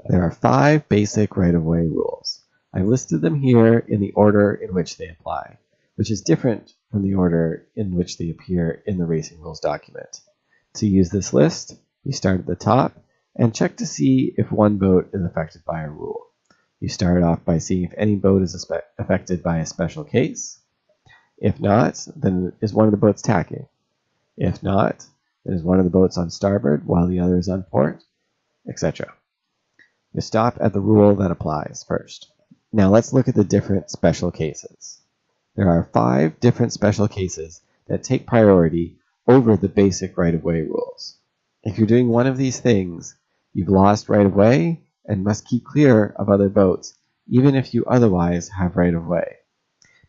There are 5 basic right-of-way rules. I listed them here in the order in which they apply, which is different from the order in which they appear in the Racing Rules document. To use this list, you start at the top and check to see if one boat is affected by a rule. You start off by seeing if any boat is affected by a special case. If not, then is one of the boats tacking? If not, then is one of the boats on starboard while the other is on port, etc. You stop at the rule that applies first. Now let's look at the different special cases. There are 5 different special cases that take priority over the basic right-of-way rules. If you're doing one of these things, you've lost right-of-way and must keep clear of other boats, even if you otherwise have right-of-way.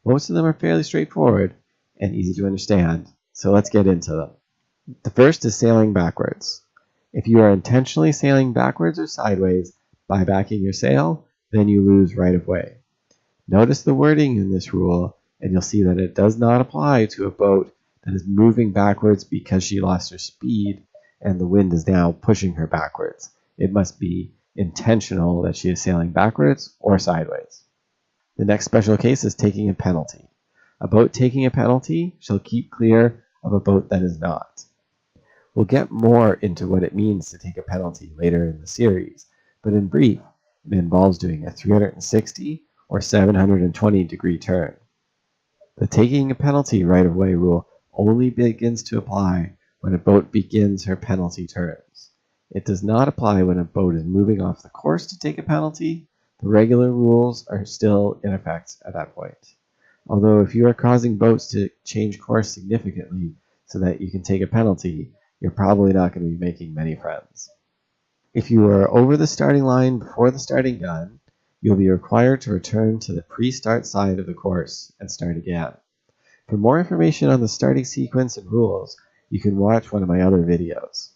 Most of them are fairly straightforward and easy to understand, so let's get into them. The first is sailing backwards. If you are intentionally sailing backwards or sideways by backing your sail, then you lose right-of-way. Notice the wording in this rule, and you'll see that it does not apply to a boat that is moving backwards because she lost her speed and the wind is now pushing her backwards. It must be intentional that she is sailing backwards or sideways. The next special case is taking a penalty. A boat taking a penalty shall keep clear of a boat that is not. We'll get more into what it means to take a penalty later in the series, but in brief, it involves doing a 360 or 720 degree turn. The taking a penalty right-of-way rule only begins to apply when a boat begins her penalty turns. It does not apply when a boat is moving off the course to take a penalty. The regular rules are still in effect at that point. Although if you are causing boats to change course significantly so that you can take a penalty, you're probably not going to be making many friends. If you are over the starting line before the starting gun, you'll be required to return to the pre-start side of the course and start again. For more information on the starting sequence and rules, you can watch one of my other videos.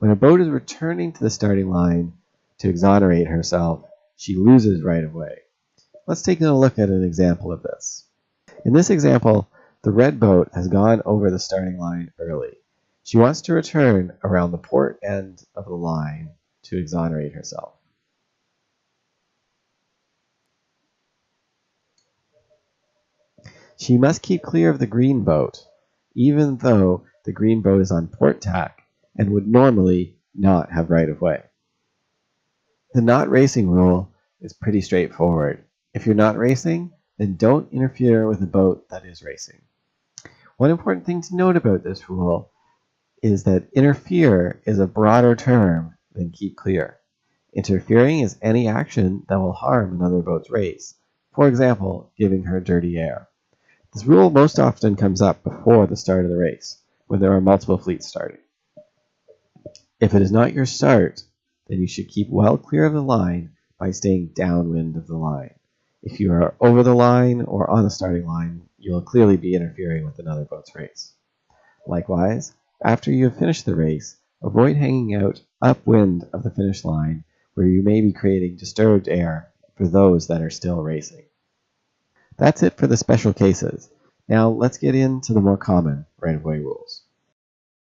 When a boat is returning to the starting line to exonerate herself, she loses right-of-way. Let's take a look at an example of this. In this example, the red boat has gone over the starting line early. She wants to return around the port end of the line to exonerate herself. She must keep clear of the green boat, even though the green boat is on port tack and would normally not have right-of-way. The not racing rule is pretty straightforward. If you're not racing, then don't interfere with a boat that is racing. One important thing to note about this rule is that interfere is a broader term than keep clear. Interfering is any action that will harm another boat's race, for example, giving her dirty air. This rule most often comes up before the start of the race, when there are multiple fleets starting. If it is not your start, then you should keep well clear of the line by staying downwind of the line. If you are over the line or on the starting line, you'll clearly be interfering with another boat's race. Likewise, after you have finished the race, avoid hanging out upwind of the finish line where you may be creating disturbed air for those that are still racing. That's it for the special cases. Now let's get into the more common right-of-way rules.